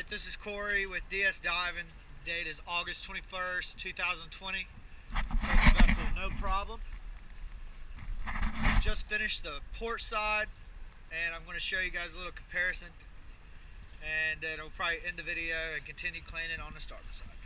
Alright, this is Corey with DS Diving. Date is August 21st, 2020. Boat the vessel, no problem. Just finished the port side, and I'm going to show you guys a little comparison, and then we'll probably end the video and continue cleaning on the starboard side.